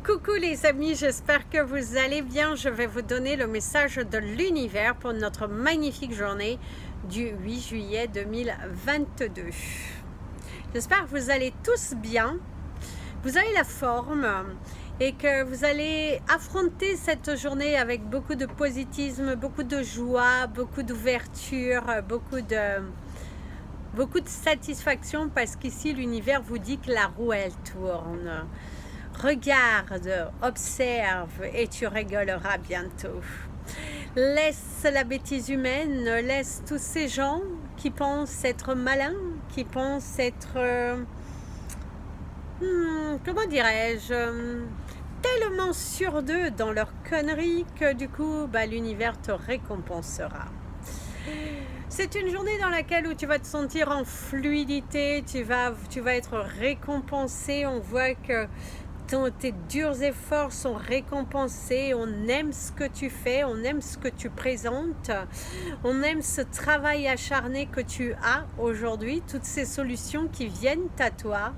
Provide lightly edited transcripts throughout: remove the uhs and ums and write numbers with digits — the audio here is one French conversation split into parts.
Coucou les amis, j'espère que vous allez bien. Je vais vous donner le message de l'univers pour notre magnifique journée du 8 juillet 2022. J'espère que vous allez tous bien, vous avez la forme et que vous allez affronter cette journée avec beaucoup de positivisme, beaucoup de joie, beaucoup d'ouverture, beaucoup de satisfaction parce qu'ici l'univers vous dit que la roue elle tourne. Regarde, observe et tu rigoleras bientôt. Laisse la bêtise humaine, laisse tous ces gens qui pensent être malins, qui pensent être, comment dirais-je, tellement sûrs d'eux dans leur connerie que du coup, l'univers te récompensera. C'est une journée dans laquelle où tu vas te sentir en fluidité, tu vas être récompensé. On voit que tes durs efforts sont récompensés, on aime ce que tu fais, on aime ce que tu présentes, on aime ce travail acharné que tu as aujourd'hui, toutes ces solutions qui viennent à toi.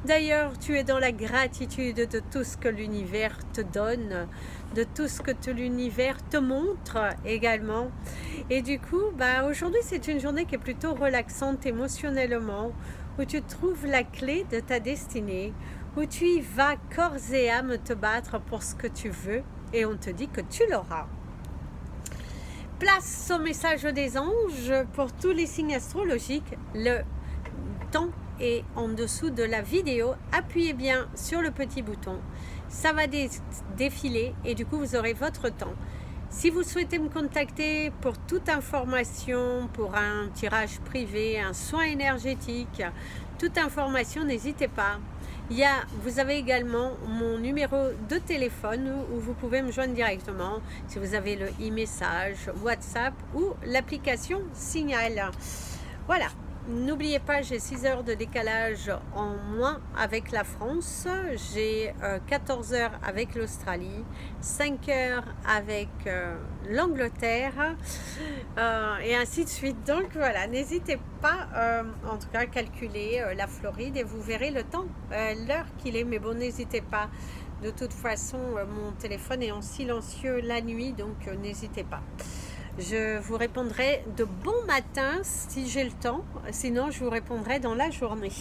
D'ailleurs, tu es dans la gratitude de tout ce que l'univers te donne, de tout ce que l'univers te montre également. Et du coup, aujourd'hui, c'est une journée qui est plutôt relaxante émotionnellement, où tu trouves la clé de ta destinée, où tu y vas corps et âme te battre pour ce que tu veux et on te dit que tu l'auras. Place au message des anges pour tous les signes astrologiques. Le temps est en dessous de la vidéo. Appuyez bien sur le petit bouton. Ça va défiler et du coup vous aurez votre temps. Si vous souhaitez me contacter pour toute information, pour un tirage privé, un soin énergétique, toute information, n'hésitez pas. Vous avez également mon numéro de téléphone où vous pouvez me joindre directement si vous avez le e-message, WhatsApp ou l'application Signal. Voilà. N'oubliez pas, j'ai 6 heures de décalage en moins avec la France, j'ai 14 heures avec l'Australie, 5 heures avec l'Angleterre et ainsi de suite. Donc voilà, n'hésitez pas en tout cas à calculer la Floride et vous verrez le temps, l'heure qu'il est. Mais bon, n'hésitez pas. De toute façon, mon téléphone est en silencieux la nuit, donc n'hésitez pas. Je vous répondrai de bon matin si j'ai le temps, sinon je vous répondrai dans la journée.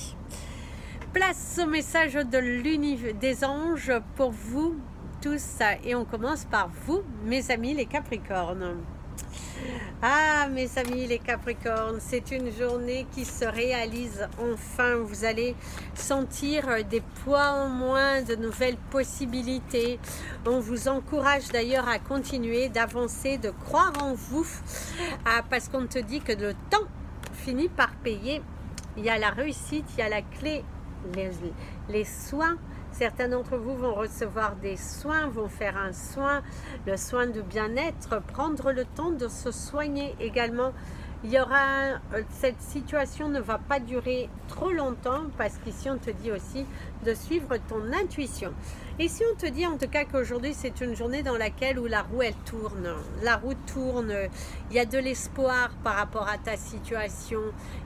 Place au message de l'univers des anges pour vous tous et on commence par vous, mes amis les Capricornes. Ah, mes amis les Capricornes, c'est une journée qui se réalise enfin. Vous allez sentir des poids en moins, de nouvelles possibilités. On vous encourage d'ailleurs à continuer d'avancer, de croire en vous, parce qu'on te dit que le temps finit par payer. Il y a la réussite, il y a la clé, les soins. Certains d'entre vous vont recevoir des soins, vont faire un soin, le soin de bien-être, prendre le temps de se soigner également. Cette situation ne va pas durer trop longtemps parce qu'ici on te dit aussi de suivre ton intuition. Et si on te dit en tout cas qu'aujourd'hui c'est une journée dans laquelle où la roue elle tourne, la roue tourne, il y a de l'espoir par rapport à ta situation,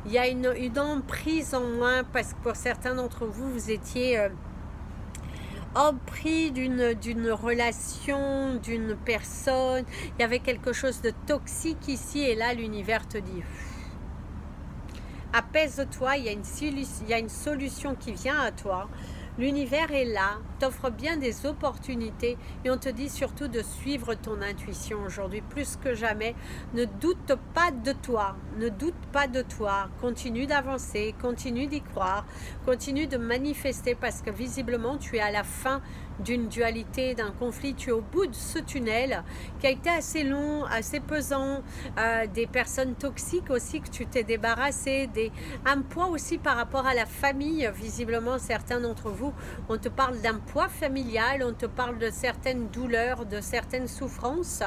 il y a une emprise en moins parce que pour certains d'entre vous, vous étiez pris d'une relation, d'une personne, il y avait quelque chose de toxique ici et là l'univers te dit apaise-toi, il y a une solution qui vient à toi. L'univers est là, t'offre bien des opportunités et on te dit surtout de suivre ton intuition aujourd'hui plus que jamais. Ne doute pas de toi, ne doute pas de toi. Continue d'avancer, continue d'y croire, continue de manifester parce que visiblement tu es à la fin d'une dualité, d'un conflit. Tu es au bout de ce tunnel qui a été assez long, assez pesant, des personnes toxiques aussi que tu t'es débarrassé, un poids aussi par rapport à la famille. Visiblement certains d'entre vous, on te parle d'un poids familial, on te parle de certaines douleurs, de certaines souffrances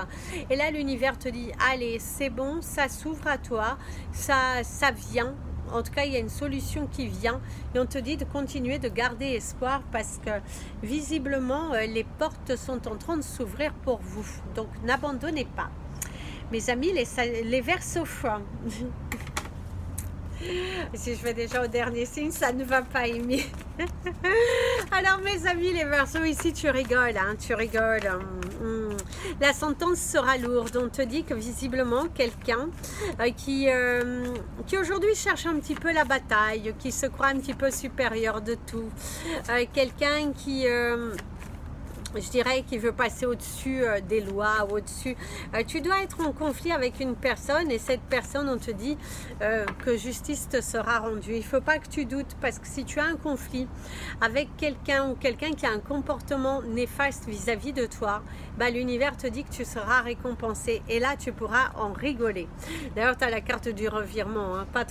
et là l'univers te dit allez c'est bon, ça s'ouvre à toi, ça vient. En tout cas, il y a une solution qui vient et on te dit de continuer de garder espoir parce que visiblement, les portes sont en train de s'ouvrir pour vous. Donc, n'abandonnez pas. Mes amis, les Verseaux, si je vais déjà au dernier signe, ça ne va pas aimer. Alors mes amis les Verseaux, ici tu rigoles, hein, tu rigoles. La sentence sera lourde. On te dit que visiblement quelqu'un qui aujourd'hui cherche un petit peu la bataille, qui se croit un petit peu supérieur de tout, quelqu'un qui je dirais qu'il veut passer au-dessus des lois, au-dessus. Tu dois être en conflit avec une personne et cette personne, on te dit que justice te sera rendue. Il ne faut pas que tu doutes parce que si tu as un conflit avec quelqu'un ou quelqu'un qui a un comportement néfaste vis-à-vis de toi, bah, l'univers te dit que tu seras récompensé et là tu pourras en rigoler. D'ailleurs, tu as la carte du revirement, hein. Pas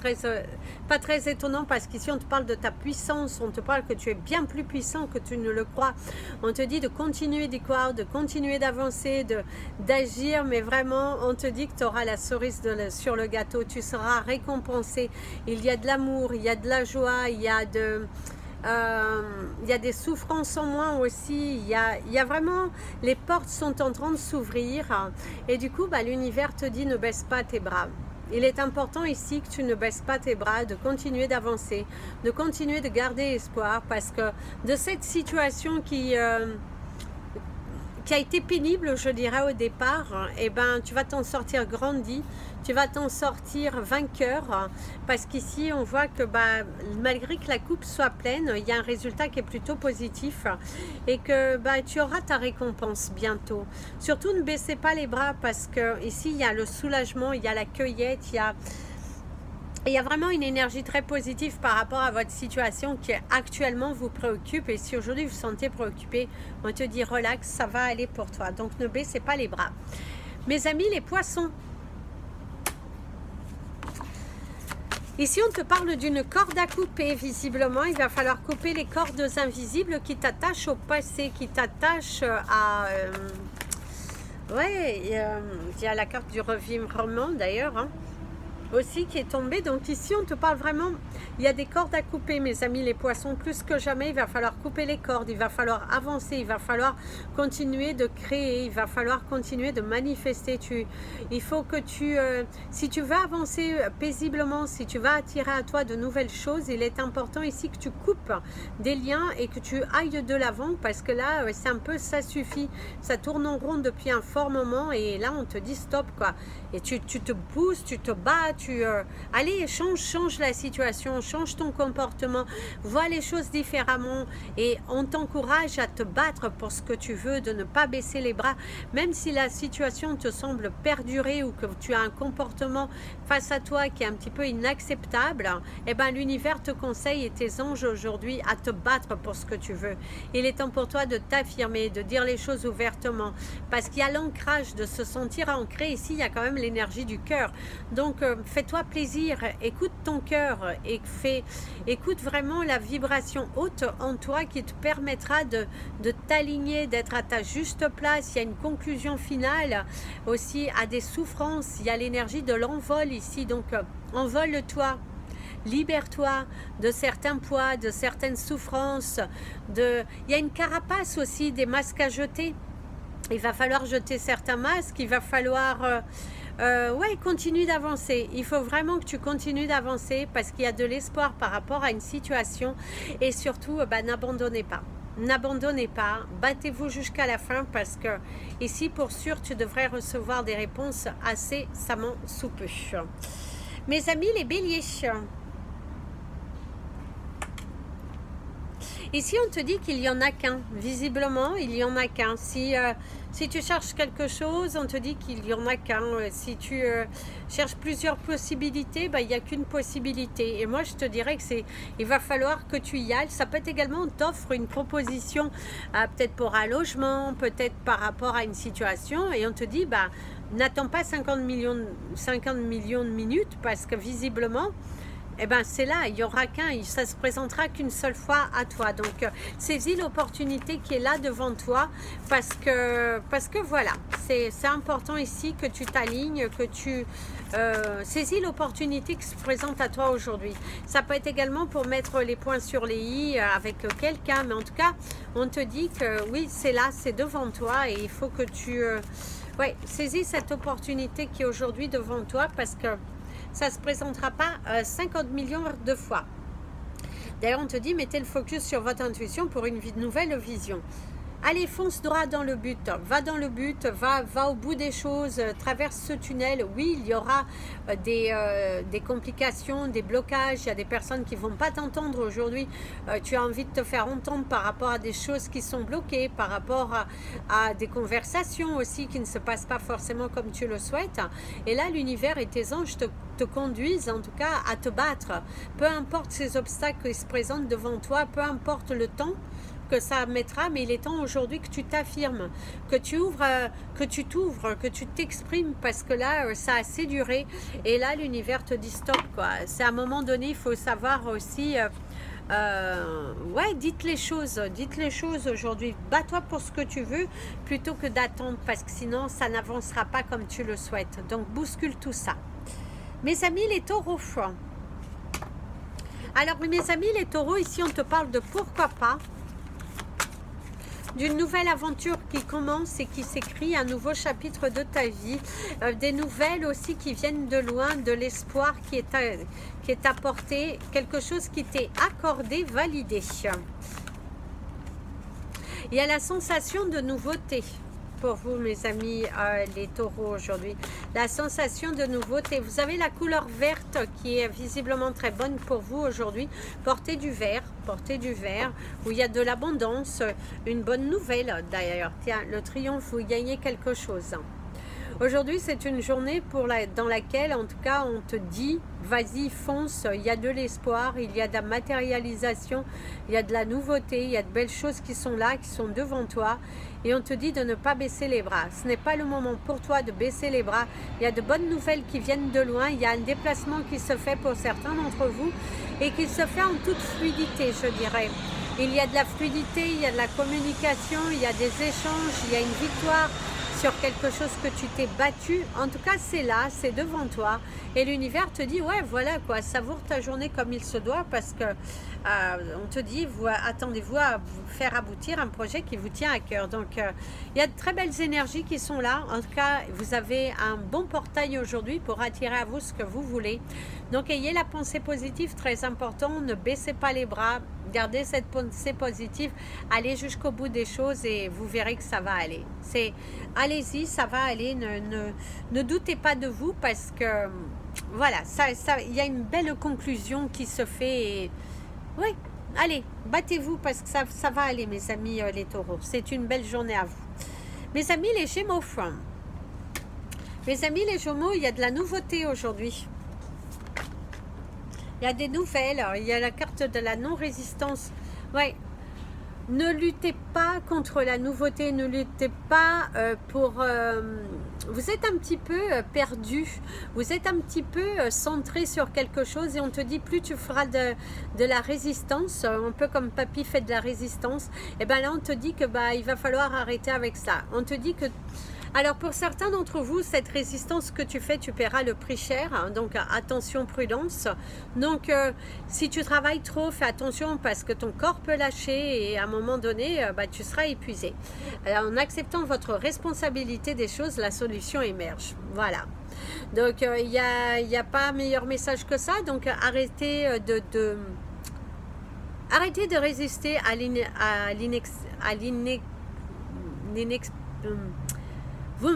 très étonnant parce qu'ici on te parle de ta puissance, on te parle que tu es bien plus puissant que tu ne le crois. On te dit de continuer d'y croire, de continuer d'avancer, d'agir, mais vraiment, on te dit que tu auras la cerise sur le gâteau, tu seras récompensé. Il y a de l'amour, il y a de la joie, il y a des souffrances en moins aussi, il y a vraiment, les portes sont en train de s'ouvrir et du coup, bah, l'univers te dit ne baisse pas tes bras. Il est important ici que tu ne baisses pas tes bras, de continuer d'avancer, de continuer de garder espoir parce que de cette situation qui a été pénible, je dirais au départ, eh ben, tu vas t'en sortir grandi, tu vas t'en sortir vainqueur, parce qu'ici on voit que bah, malgré que la coupe soit pleine, il y a un résultat qui est plutôt positif et que bah, tu auras ta récompense bientôt. Surtout ne baissez pas les bras parce que ici il y a le soulagement, il y a la cueillette, il y a vraiment une énergie très positive par rapport à votre situation qui actuellement vous préoccupe. Et si aujourd'hui vous vous sentez préoccupé, on te dit relax, ça va aller pour toi. Donc ne baissez pas les bras. Mes amis les poissons, ici on te parle d'une corde à couper. Visiblement il va falloir couper les cordes invisibles qui t'attachent au passé, qui t'attachent à... ouais, il y a la carte du revirement d'ailleurs, hein, aussi qui est tombée. Donc ici on te parle vraiment, il y a des cordes à couper mes amis les poissons, plus que jamais il va falloir couper les cordes, il va falloir avancer, il va falloir continuer de créer, il va falloir continuer de manifester. Il faut que si tu veux avancer paisiblement, si tu vas attirer à toi de nouvelles choses, il est important ici que tu coupes des liens et que tu ailles de l'avant parce que là c'est un peu ça suffit, ça tourne en rond depuis un fort moment et là on te dit stop quoi, et tu te pousses, tu te bats, allez change la situation, change ton comportement, vois les choses différemment et on t'encourage à te battre pour ce que tu veux, de ne pas baisser les bras même si la situation te semble perdurer ou que tu as un comportement face à toi qui est un petit peu inacceptable. Et ben l'univers te conseille et tes anges aujourd'hui à te battre pour ce que tu veux. Il est temps pour toi de t'affirmer, de dire les choses ouvertement parce qu'il y a l'ancrage, de se sentir ancré. Ici il y a quand même l'énergie du cœur, donc fais-toi plaisir, écoute ton cœur et écoute vraiment la vibration haute en toi qui te permettra de t'aligner, d'être à ta juste place. Il y a une conclusion finale aussi à des souffrances, il y a l'énergie de l'envol ici, donc envole-toi. Libère-toi de certains poids, de certaines souffrances. Il y a une carapace aussi, des masques à jeter. Il va falloir jeter certains masques, il va falloir... ouais, continue d'avancer. Il faut vraiment que tu continues d'avancer parce qu'il y a de l'espoir par rapport à une situation et surtout, bah, n'abandonnez pas. N'abandonnez pas, battez-vous jusqu'à la fin parce que ici, pour sûr, tu devrais recevoir des réponses assez savamment sous peu. Mes amis, les béliers. Ici, on te dit qu'il n'y en a qu'un. Visiblement, il n'y en a qu'un. Si tu cherches quelque chose, on te dit qu'il n'y en a qu'un. Si tu cherches plusieurs possibilités, bah, il n'y a qu'une possibilité. Et moi, je te dirais que il va falloir que tu y ailles. Ça peut être également, on t'offre une proposition, peut-être pour un logement, peut-être par rapport à une situation. Et on te dit, bah, n'attends pas 50 millions de minutes parce que visiblement, eh ben c'est là, il n'y aura qu'un, ça se présentera qu'une seule fois à toi. Donc saisis l'opportunité qui est là devant toi parce que voilà, c'est important ici que tu t'alignes, que tu saisis l'opportunité qui se présente à toi aujourd'hui. Ça peut être également pour mettre les points sur les i avec quelqu'un, mais en tout cas, on te dit que oui, c'est là, c'est devant toi et il faut que tu saisis cette opportunité qui est aujourd'hui devant toi parce que ça ne se présentera pas 50 millions de fois. D'ailleurs, on te dit, mettez le focus sur votre intuition pour une nouvelle vision. Allez, fonce droit dans le but, va dans le but, va au bout des choses, traverse ce tunnel. Oui, il y aura des complications, des blocages, il y a des personnes qui ne vont pas t'entendre aujourd'hui. Tu as envie de te faire entendre par rapport à des choses qui sont bloquées, par rapport à des conversations aussi qui ne se passent pas forcément comme tu le souhaites. Et là, l'univers et tes anges te conduisent en tout cas à te battre. Peu importe ces obstacles qui se présentent devant toi, peu importe le temps que ça mettra, mais il est temps aujourd'hui que tu t'affirmes, que tu ouvres, que tu t'exprimes, parce que là, ça a assez duré, et là, l'univers te dit stop, quoi. C'est à un moment donné, il faut savoir aussi, ouais, dites les choses aujourd'hui, bats-toi pour ce que tu veux, plutôt que d'attendre, parce que sinon, ça n'avancera pas comme tu le souhaites. Donc, bouscule tout ça. Mes amis, les taureaux. Alors, mes amis, les taureaux, ici, on te parle de pourquoi pas d'une nouvelle aventure qui commence et qui s'écrit, un nouveau chapitre de ta vie, des nouvelles aussi qui viennent de loin, de l'espoir qui est apporté, quelque chose qui t'est accordé, validé. Il y a la sensation de nouveauté pour vous, mes amis, les taureaux, aujourd'hui. La sensation de nouveauté. Vous avez la couleur verte qui est visiblement très bonne pour vous aujourd'hui. Portez du vert, où il y a de l'abondance. Une bonne nouvelle, d'ailleurs. Tiens, le triomphe, vous gagnez quelque chose. Aujourd'hui, c'est une journée dans laquelle, en tout cas, on te dit, vas-y, fonce, il y a de l'espoir, il y a de la matérialisation, il y a de la nouveauté, il y a de belles choses qui sont là, qui sont devant toi, et on te dit de ne pas baisser les bras. Ce n'est pas le moment pour toi de baisser les bras. Il y a de bonnes nouvelles qui viennent de loin, il y a un déplacement qui se fait pour certains d'entre vous, et qui se fait en toute fluidité, je dirais. Il y a de la fluidité, il y a de la communication, il y a des échanges, il y a une victoire sur quelque chose que tu t'es battu. En tout cas, c'est là, c'est devant toi. Et l'univers te dit, ouais, voilà quoi, savoure ta journée comme il se doit, parce que on te dit, attendez-vous à vous faire aboutir un projet qui vous tient à cœur. Donc, il y a de très belles énergies qui sont là. En tout cas, vous avez un bon portail aujourd'hui pour attirer à vous ce que vous voulez. Donc, ayez la pensée positive, très important. Ne baissez pas les bras. Gardez cette pensée positive, allez jusqu'au bout des choses et vous verrez que ça va aller. Allez-y, ça va aller, ne doutez pas de vous, parce que voilà, il y a une belle conclusion qui se fait. Et, oui, allez, battez-vous parce que ça va aller, mes amis les taureaux. C'est une belle journée à vous. Mes amis les gémeaux, il y a de la nouveauté aujourd'hui. Il y a des nouvelles, il y a la carte de la non-résistance. Ouais. Ne luttez pas contre la nouveauté, ne luttez pas vous êtes un petit peu perdu, vous êtes un petit peu centré sur quelque chose, et on te dit plus tu feras de la résistance, un peu comme papy fait de la résistance, et bien là on te dit que il va falloir arrêter avec ça. On te dit que... Alors pour certains d'entre vous, cette résistance que tu fais, tu paieras le prix cher, hein, donc attention, prudence. Donc si tu travailles trop, fais attention, parce que ton corps peut lâcher et à un moment donné, tu seras épuisé. Alors, en acceptant votre responsabilité des choses, la solution émerge. Voilà. Donc il n'y a pas meilleur message que ça, donc arrêtez arrêtez de résister à vous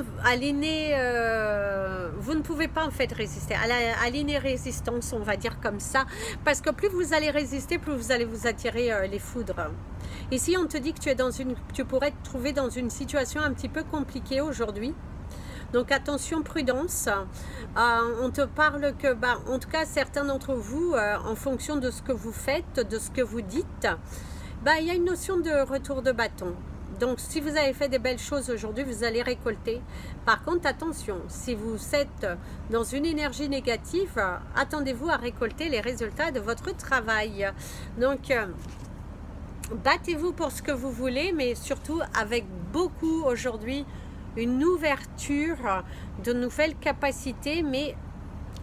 ne pouvez pas en fait résister à l'iné-résistance, on va dire comme ça, parce que plus vous allez résister, plus vous allez vous attirer les foudres. Ici on te dit que tu pourrais te trouver dans une situation un petit peu compliquée aujourd'hui. Donc attention, prudence. On te parle que, en tout cas, certains d'entre vous, en fonction de ce que vous faites, de ce que vous dites, il y a une notion de retour de bâton. Donc, si vous avez fait des belles choses aujourd'hui, vous allez récolter. Par contre, attention, si vous êtes dans une énergie négative, attendez-vous à récolter les résultats de votre travail. Donc, battez-vous pour ce que vous voulez, mais surtout avec beaucoup aujourd'hui, une ouverture de nouvelles capacités, mais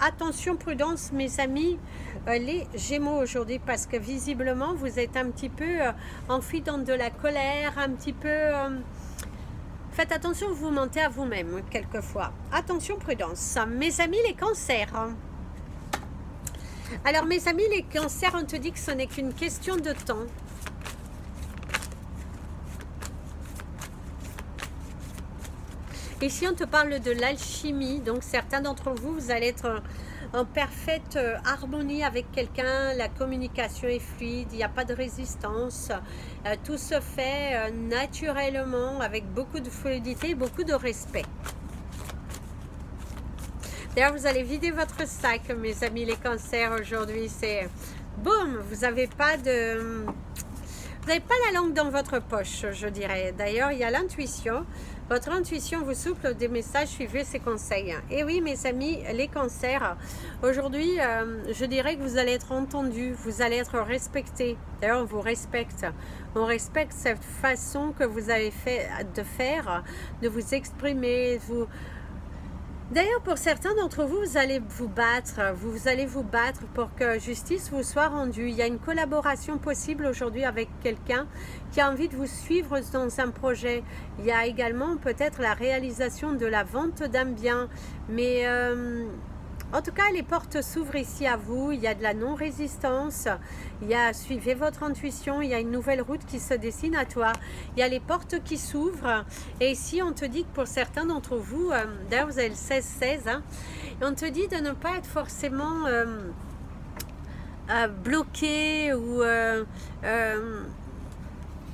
attention, prudence, mes amis, les Gémeaux aujourd'hui, parce que visiblement, vous êtes un petit peu enfui dans de la colère, un petit peu... Faites attention, vous mentez à vous-même, quelquefois. Attention, prudence. Mes amis, les cancers. Alors mes amis, les cancers, on te dit que ce n'est qu'une question de temps. Ici, on te parle de l'alchimie. Donc, certains d'entre vous, vous allez être en parfaite harmonie avec quelqu'un. La communication est fluide, il n'y a pas de résistance. Tout se fait naturellement, avec beaucoup de fluidité et beaucoup de respect. D'ailleurs, vous allez vider votre sac, mes amis les cancers, aujourd'hui. C'est boum, vous n'avez pas de... Vous n'avez pas la langue dans votre poche, je dirais. D'ailleurs, il y a l'intuition. Votre intuition vous souffle des messages, suivez ses conseils. Et oui, mes amis, les cancers, aujourd'hui, je dirais que vous allez être entendus, vous allez être respectés. D'ailleurs, on vous respecte. On respecte cette façon que vous avez fait de faire, de vous exprimer, D'ailleurs, pour certains d'entre vous, vous allez vous battre pour que justice vous soit rendue. Il y a une collaboration possible aujourd'hui avec quelqu'un qui a envie de vous suivre dans un projet. Il y a également peut-être la réalisation de la vente d'un bien. Mais en tout cas, les portes s'ouvrent ici à vous. Il y a de la non-résistance. Il y a suivez votre intuition. Il y a une nouvelle route qui se dessine à toi. Il y a les portes qui s'ouvrent. Et ici, on te dit que pour certains d'entre vous, d'ailleurs, vous avez le 16-16, hein, et on te dit de ne pas être forcément bloqué ou...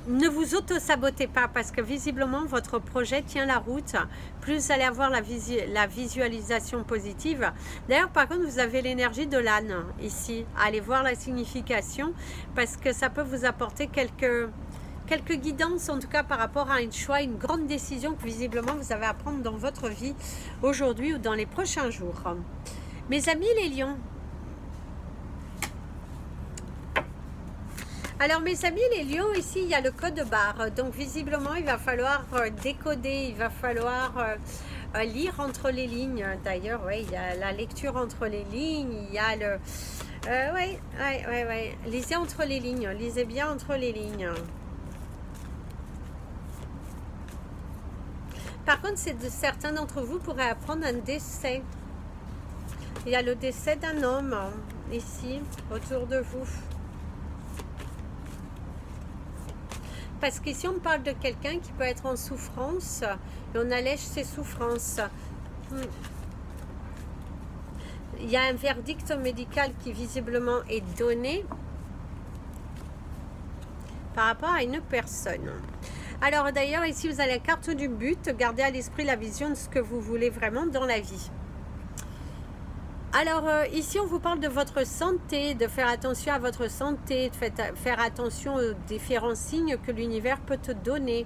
ne vous auto-sabotez pas parce que visiblement votre projet tient la route. Plus vous allez avoir la visualisation positive. D'ailleurs, par contre, vous avez l'énergie de l'âne ici. Allez voir la signification parce que ça peut vous apporter quelques guidances, en tout cas par rapport à un choix, une grande décision que visiblement vous avez à prendre dans votre vie aujourd'hui ou dans les prochains jours. Mes amis les lions, alors mes amis les lions, ici il y a le code barre, donc visiblement il va falloir décoder, il va falloir lire entre les lignes. D'ailleurs, ouais, il y a la lecture entre les lignes, il y a le... ouais. Lisez entre les lignes, lisez bien entre les lignes. Par contre, certains d'entre vous pourraient apprendre un décès. Il y a le décès d'un homme ici, autour de vous. Parce qu'ici, on parle de quelqu'un qui peut être en souffrance et on allège ses souffrances. Il y a un verdict médical qui visiblement est donné par rapport à une personne. Alors d'ailleurs, ici, vous avez la carte du but. Gardez à l'esprit la vision de ce que vous voulez vraiment dans la vie. Alors ici on vous parle de votre santé, de faire attention à votre santé, de faire attention aux différents signes que l'univers peut te donner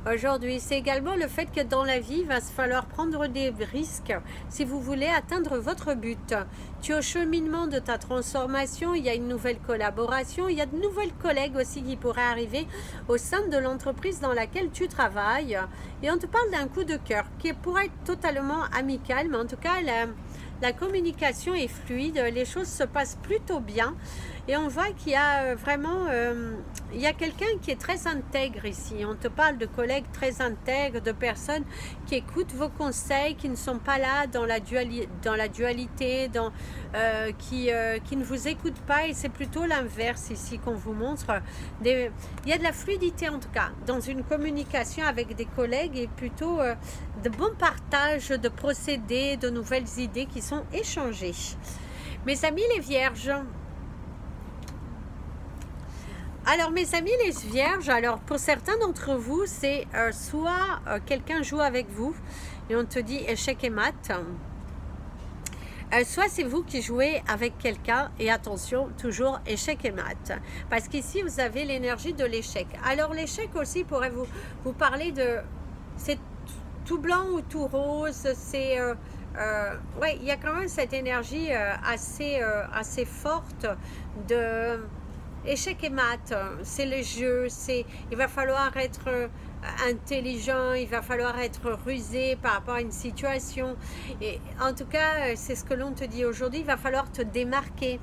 aujourd'hui. C'est également le fait que dans la vie il va se falloir prendre des risques si vous voulez atteindre votre but. Tu es au cheminement de ta transformation, il y a une nouvelle collaboration, il y a de nouvelles collègues aussi qui pourraient arriver au sein de l'entreprise dans laquelle tu travailles. Et on te parle d'un coup de cœur qui pourrait être totalement amical, mais en tout cas la communication est fluide, les choses se passent plutôt bien et on voit qu'il y a vraiment il y a quelqu'un qui est très intègre ici. On te parle de collègues très intègres, de personnes qui écoutent vos conseils, qui ne sont pas là dans la dualité, qui ne vous écoutent pas, et c'est plutôt l'inverse ici qu'on vous montre. Il y a de la fluidité en tout cas dans une communication avec des collègues et plutôt de bons partages de procédés, de nouvelles idées qui sont échangées. Mes amis les vierges, alors mes amis les vierges, alors pour certains d'entre vous c'est soit quelqu'un joue avec vous et on te dit échec et mat, soit c'est vous qui jouez avec quelqu'un et attention, toujours échec et mat, parce qu'ici vous avez l'énergie de l'échec. Alors l'échec aussi pourrait vous parler de, c'est tout blanc ou tout rose, c'est ouais, il y a quand même cette énergie assez forte de échec et mat. C'est le jeu, il va falloir être intelligent, il va falloir être rusé par rapport à une situation. Et en tout cas, c'est ce que l'on te dit aujourd'hui, il va falloir te démarquer.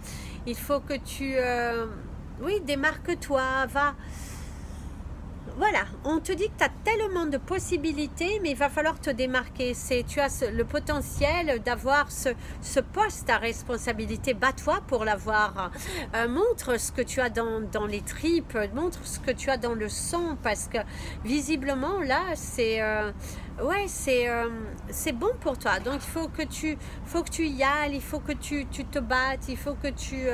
Il faut que tu... oui, démarque-toi, va... voilà, on te dit que tu as tellement de possibilités, mais il va falloir te démarquer. Tu as le potentiel d'avoir ce poste à responsabilité. Bats-toi pour l'avoir. Montre ce que tu as dans les tripes, montre ce que tu as dans le sang, parce que visiblement, là, c'est ouais, c'est bon pour toi. Donc, il faut que tu y ailles, il faut que tu te battes, il faut que tu...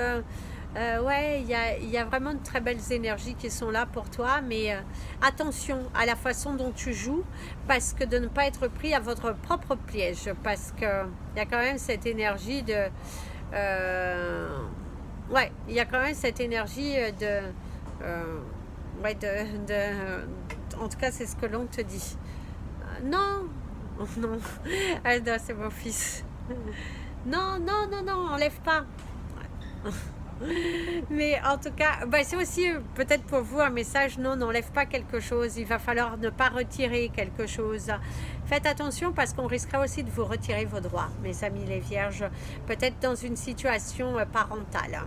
ouais, il y a vraiment de très belles énergies qui sont là pour toi, mais attention à la façon dont tu joues, parce que de ne pas être pris à votre propre piège, parce que il y a quand même cette énergie de... ouais, il y a quand même cette énergie de... ouais, en tout cas, c'est ce que l'on te dit. Non, oh, non, ah, non, c'est mon fils. Non, non, non, non, enlève pas. Mais en tout cas, bah, c'est aussi peut-être pour vous un message, non, n'enlève pas quelque chose, il va falloir ne pas retirer quelque chose. Faites attention parce qu'on risquera aussi de vous retirer vos droits, mes amis les vierges, peut-être dans une situation parentale.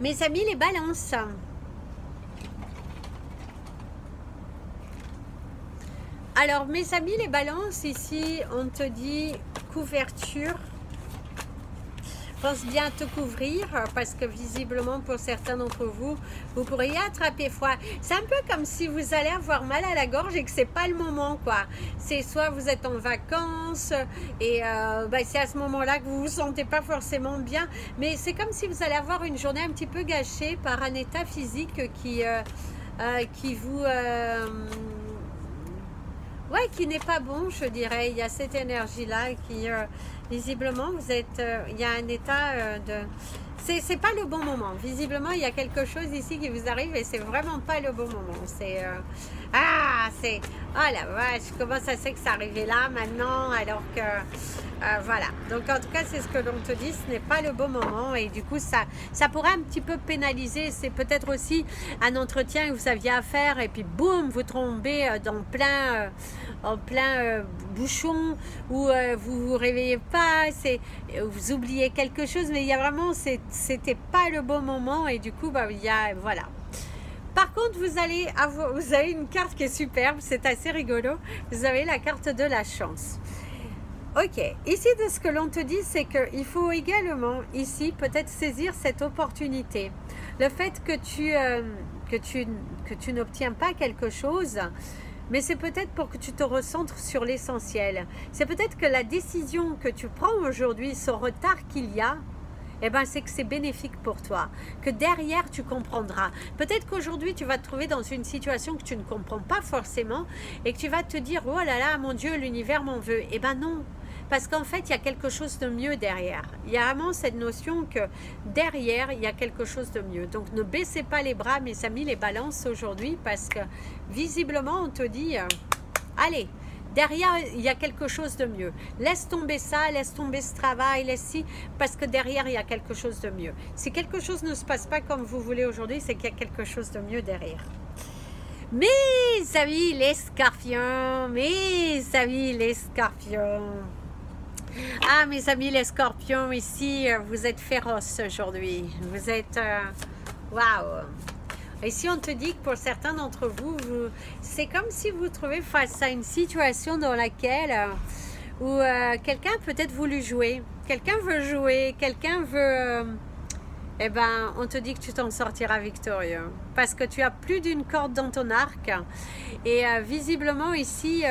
Mes amis les balances. Alors mes amis les balances, ici on te dit couverture. Pense bien à te couvrir parce que visiblement pour certains d'entre vous, vous pourriez attraper froid. C'est un peu comme si vous allez avoir mal à la gorge et que c'est pas le moment quoi. C'est soit vous êtes en vacances et bah, c'est à ce moment-là que vous vous sentez pas forcément bien. Mais c'est comme si vous allez avoir une journée un petit peu gâchée par un état physique qui vous... ouais, qui n'est pas bon, je dirais. Il y a cette énergie-là qui, visiblement, vous êtes... il y a un état de... C'est pas le bon moment. Visiblement, il y a quelque chose ici qui vous arrive et c'est vraiment pas le bon moment. C'est... ah, c'est... oh la vache, comment ça c'est que ça arrivait là, maintenant, alors que... voilà. Donc, en tout cas, c'est ce que l'on te dit. Ce n'est pas le bon moment et du coup, ça pourrait un petit peu pénaliser. C'est peut-être aussi un entretien que vous aviez à faire et puis, boum, vous tombez dans plein... en plein bouchon où vous vous réveillez pas, vous oubliez quelque chose, mais il y a vraiment, c'était pas le bon moment et du coup, bah, il y a, voilà. Par contre, vous avez une carte qui est superbe, c'est assez rigolo. Vous avez la carte de la chance. Ok, ici de ce que l'on te dit, c'est qu'il faut également ici peut-être saisir cette opportunité. Le fait que tu n'obtiens pas quelque chose, mais c'est peut-être pour que tu te recentres sur l'essentiel. C'est peut-être que la décision que tu prends aujourd'hui, ce retard qu'il y a, eh ben, c'est que c'est bénéfique pour toi. Que derrière, tu comprendras. Peut-être qu'aujourd'hui, tu vas te trouver dans une situation que tu ne comprends pas forcément et que tu vas te dire, oh là là, mon Dieu, l'univers m'en veut. Eh ben non. Parce qu'en fait, il y a quelque chose de mieux derrière. Il y a vraiment cette notion que derrière, il y a quelque chose de mieux. Donc, ne baissez pas les bras, mes amis, les balances aujourd'hui, parce que visiblement, on te dit, allez, derrière, il y a quelque chose de mieux. Laisse tomber ça, laisse tomber ce travail, laisse-ci, parce que derrière, il y a quelque chose de mieux. Si quelque chose ne se passe pas comme vous voulez aujourd'hui, c'est qu'il y a quelque chose de mieux derrière. Mes amis, les scorpions, mes amis, les scorpions. Ah, mes amis les scorpions, ici, vous êtes féroces aujourd'hui. Vous êtes... waouh! Ici, on te dit que pour certains d'entre vous, c'est comme si vous vous trouvez face à une situation dans laquelle où quelqu'un a peut-être voulu jouer. Quelqu'un veut jouer, quelqu'un veut... eh ben, on te dit que tu t'en sortiras victorieux. Parce que tu as plus d'une corde dans ton arc. Et visiblement, ici...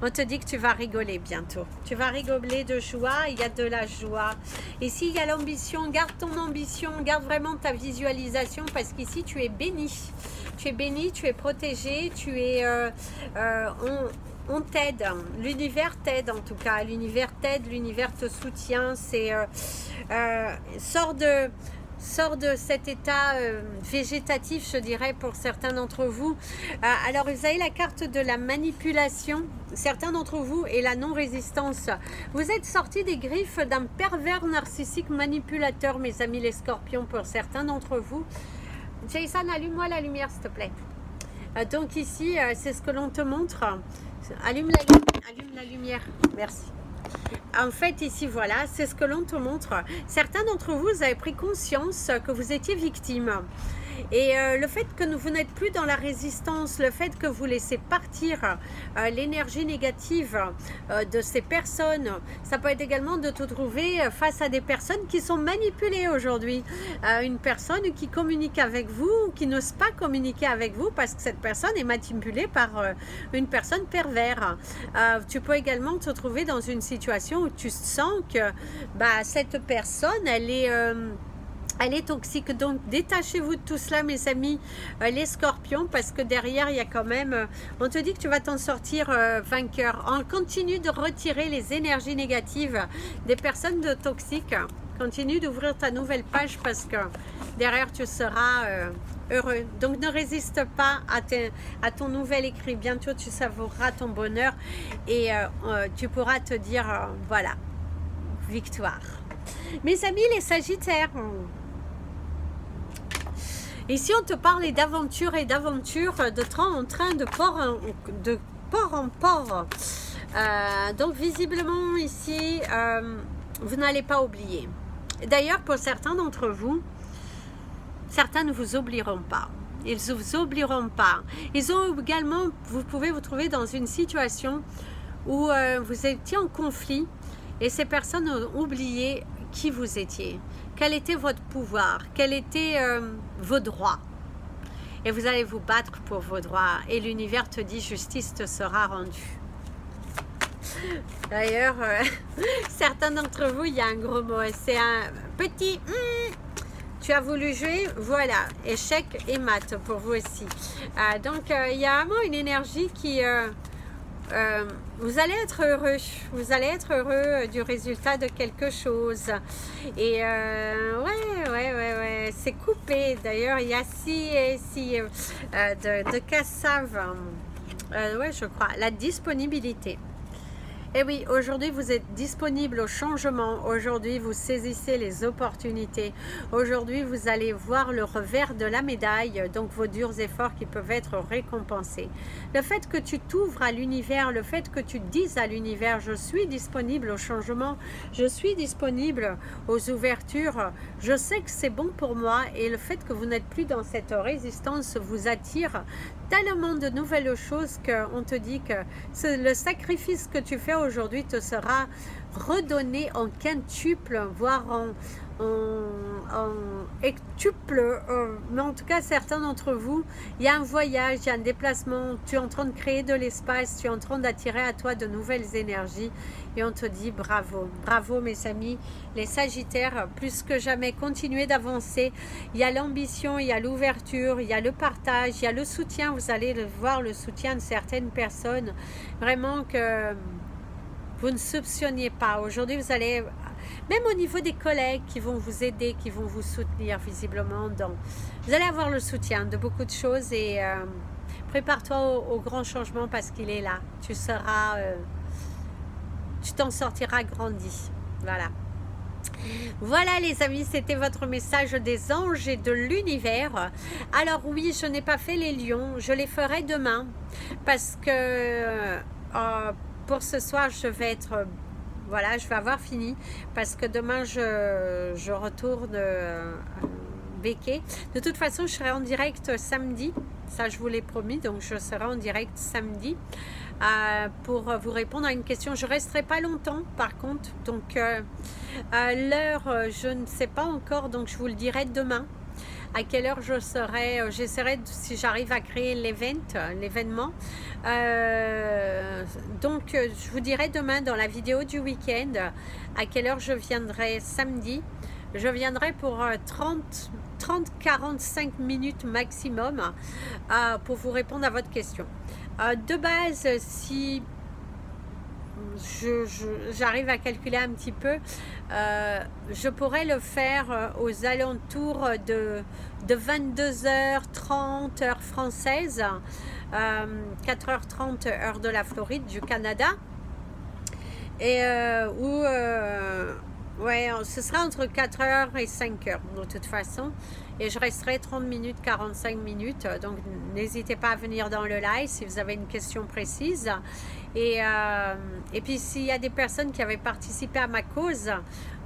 on te dit que tu vas rigoler bientôt. Tu vas rigoler de joie, il y a de la joie. Ici, il y a l'ambition. Garde ton ambition, garde vraiment ta visualisation parce qu'ici, tu es béni. Tu es béni, tu es protégé, tu es... on t'aide. L'univers t'aide en tout cas. L'univers t'aide, l'univers te soutient. C'est... sort de cet état végétatif, je dirais, pour certains d'entre vous. Alors, vous avez la carte de la manipulation, certains d'entre vous, et la non-résistance. Vous êtes sortis des griffes d'un pervers narcissique manipulateur, mes amis les scorpions, pour certains d'entre vous. Jason, allume-moi la lumière, s'il te plaît. Donc ici, c'est ce que l'on te montre. Allume la lumière. Merci. En fait, ici, voilà, c'est ce que l'on te montre. Certains d'entre vous, vous avez pris conscience que vous étiez victime. Et le fait que vous n'êtes plus dans la résistance, le fait que vous laissez partir l'énergie négative de ces personnes, ça peut être également de te trouver face à des personnes qui sont manipulées aujourd'hui. Une personne qui communique avec vous ou qui n'ose pas communiquer avec vous parce que cette personne est manipulée par une personne perverse. Tu peux également te trouver dans une situation où tu sens que cette personne, elle est toxique. Donc détachez-vous de tout cela, mes amis, les scorpions, parce que derrière il y a quand même, on te dit que tu vas t'en sortir vainqueur. On continue de retirer les énergies négatives des personnes toxiques. Continue d'ouvrir ta nouvelle page parce que derrière tu seras heureux. Donc ne résiste pas à ton nouvel écrit. Bientôt tu savoureras ton bonheur et tu pourras te dire voilà, victoire. Mes amis les Sagittaires, ici on te parle d'aventure et d'aventure, de train en train, de port en port. Donc visiblement ici, vous n'allez pas oublier. D'ailleurs pour certains d'entre vous, certains ne vous oublieront pas. Ils ne vous oublieront pas. Ils ont également, vous pouvez vous trouver dans une situation où vous étiez en conflit et ces personnes ont oublié qui vous étiez, quel était votre pouvoir, quels étaient vos droits. Et vous allez vous battre pour vos droits. Et l'univers te dit, justice te sera rendue. D'ailleurs, certains d'entre vous, il y a un gros mot. C'est un petit... tu as voulu jouer, voilà, échec et mat pour vous aussi. Donc, il y a vraiment une énergie qui... vous allez être heureux, vous allez être heureux du résultat de quelque chose. Et ouais, c'est coupé. D'ailleurs, il y a si de cassave, ouais, je crois, la disponibilité. Et oui, aujourd'hui vous êtes disponible au changement, aujourd'hui vous saisissez les opportunités, aujourd'hui vous allez voir le revers de la médaille, donc vos durs efforts qui peuvent être récompensés. Le fait que tu t'ouvres à l'univers, le fait que tu dises à l'univers, je suis disponible au changement, je suis disponible aux ouvertures, je sais que c'est bon pour moi, et le fait que vous n'êtes plus dans cette résistance vous attire tellement de nouvelles choses qu'on te dit que le sacrifice que tu fais aujourd'hui te sera redonné en quintuple, voire en hectuple, mais en tout cas certains d'entre vous, il y a un voyage, il y a un déplacement, tu es en train de créer de l'espace, tu es en train d'attirer à toi de nouvelles énergies et on te dit bravo, bravo mes amis, les Sagittaires, plus que jamais continuez d'avancer, il y a l'ambition, il y a l'ouverture, il y a le partage, il y a le soutien, vous allez voir le soutien de certaines personnes, vraiment que vous ne soupçonniez pas, aujourd'hui vous allez... Même au niveau des collègues qui vont vous aider, qui vont vous soutenir visiblement, vous allez avoir le soutien de beaucoup de choses et prépare-toi au grand changement parce qu'il est là. Tu seras, tu t'en sortiras grandi. Voilà. Voilà les amis, c'était votre message des anges et de l'univers. Alors oui, je n'ai pas fait les lions, je les ferai demain parce que pour ce soir, je vais être... Voilà, je vais avoir fini parce que demain je retourne Béquet. De toute façon, je serai en direct samedi. Ça, je vous l'ai promis. Donc, je serai en direct samedi pour vous répondre à une question. Je ne resterai pas longtemps, par contre. Donc, l'heure, je ne sais pas encore. Donc, je vous le dirai demain. À quelle heure je serai, j'essaierai si j'arrive à créer l'événement. Donc je vous dirai demain dans la vidéo du week-end à quelle heure je viendrai samedi. Je viendrai pour 30-45 minutes maximum pour vous répondre à votre question. De base, si j'arrive à calculer un petit peu, je pourrais le faire aux alentours de 22h30 heure française, 4h30 heure de la Floride, du Canada, et Ouais, ce sera entre 4 heures et 5 heures de toute façon. Et je resterai 30 minutes, 45 minutes. Donc n'hésitez pas à venir dans le live si vous avez une question précise. Et puis s'il y a des personnes qui avaient participé à ma cause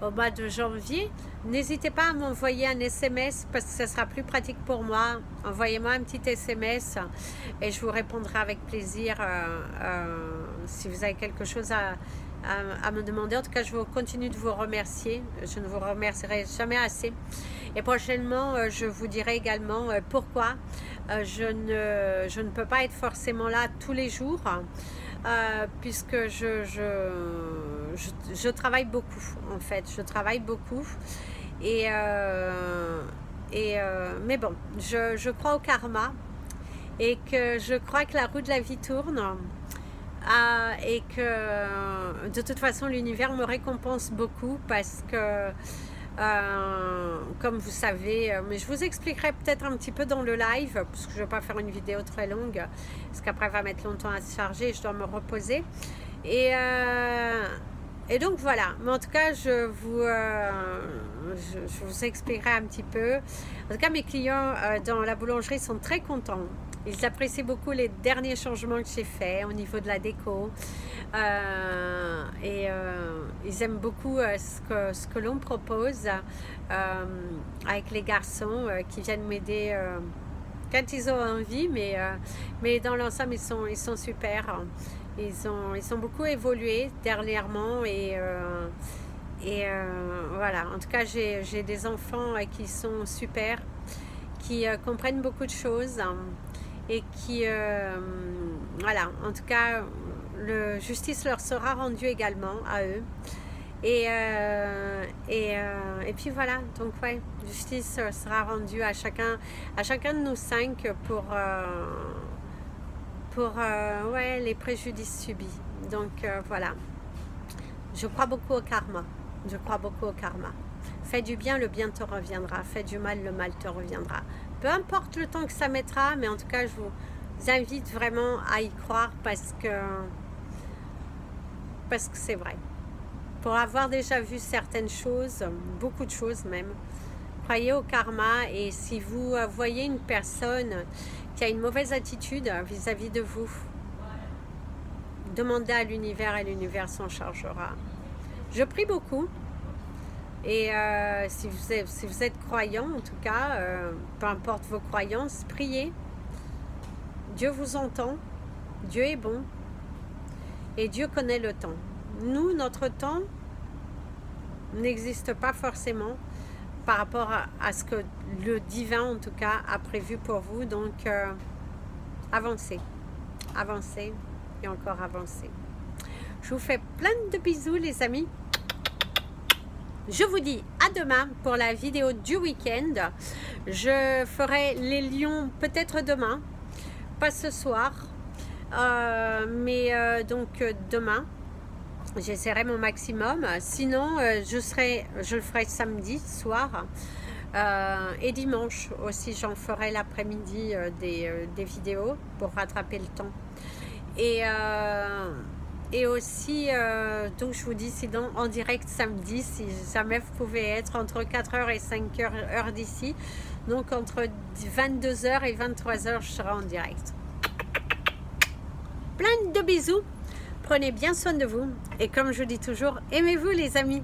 au mois de janvier, n'hésitez pas à m'envoyer un SMS parce que ça sera plus pratique pour moi. Envoyez-moi un petit SMS et je vous répondrai avec plaisir si vous avez quelque chose à me demander. En tout cas, je vous continue de vous remercier. Je ne vous remercierai jamais assez. Et prochainement, je vous dirai également pourquoi je ne peux pas être forcément là tous les jours. Puisque je travaille beaucoup en fait, je travaille beaucoup mais bon, je crois au karma et que je crois que la roue de la vie tourne et que de toute façon l'univers me récompense beaucoup parce que comme vous savez, mais je vous expliquerai peut-être un petit peu dans le live parce que je ne vais pas faire une vidéo très longue parce qu'après elle va mettre longtemps à se charger et je dois me reposer et donc voilà, mais en tout cas je vous expliquerai un petit peu. En tout cas mes clients dans la boulangerie sont très contents. Ils apprécient beaucoup les derniers changements que j'ai faits au niveau de la déco ils aiment beaucoup ce que l'on propose avec les garçons qui viennent m'aider quand ils ont envie, mais dans l'ensemble ils sont super. Ils ont beaucoup évolué dernièrement voilà, en tout cas j'ai des enfants qui sont super, qui comprennent beaucoup de choses et qui voilà, en tout cas justice leur sera rendue également à eux et puis voilà, donc ouais, justice sera rendue à chacun de nous 5 pour ouais, les préjudices subis. Donc voilà, je crois beaucoup au karma, je crois beaucoup au karma. Fais du bien, le bien te reviendra. Fais du mal, le mal te reviendra. Peu importe le temps que ça mettra, mais en tout cas je vous invite vraiment à y croire parce que c'est vrai. Pour avoir déjà vu certaines choses, beaucoup de choses même, croyez au karma. Et si vous voyez une personne qui a une mauvaise attitude vis-à-vis de vous, demandez à l'univers et l'univers s'en chargera. Je prie beaucoup. Et si vous êtes croyant, en tout cas, peu importe vos croyances, priez. Dieu vous entend, Dieu est bon et Dieu connaît le temps. Nous, notre temps n'existe pas forcément par rapport à ce que le divin, en tout cas, a prévu pour vous. Donc, avancez, avancez et encore avancez. Je vous fais plein de bisous, les amis. Je vous dis à demain pour la vidéo du week-end. Je ferai les lions peut-être demain, pas ce soir, mais donc demain. J'essaierai mon maximum. Sinon, je le ferai samedi soir et dimanche aussi. J'en ferai l'après-midi des vidéos pour rattraper le temps. Et aussi, donc je vous dis, sinon en direct samedi, si jamais vous pouvez être entre 4h et 5h heure d'ici. Donc entre 22h et 23h, je serai en direct. Plein de bisous. Prenez bien soin de vous. Et comme je dis toujours, aimez-vous les amis.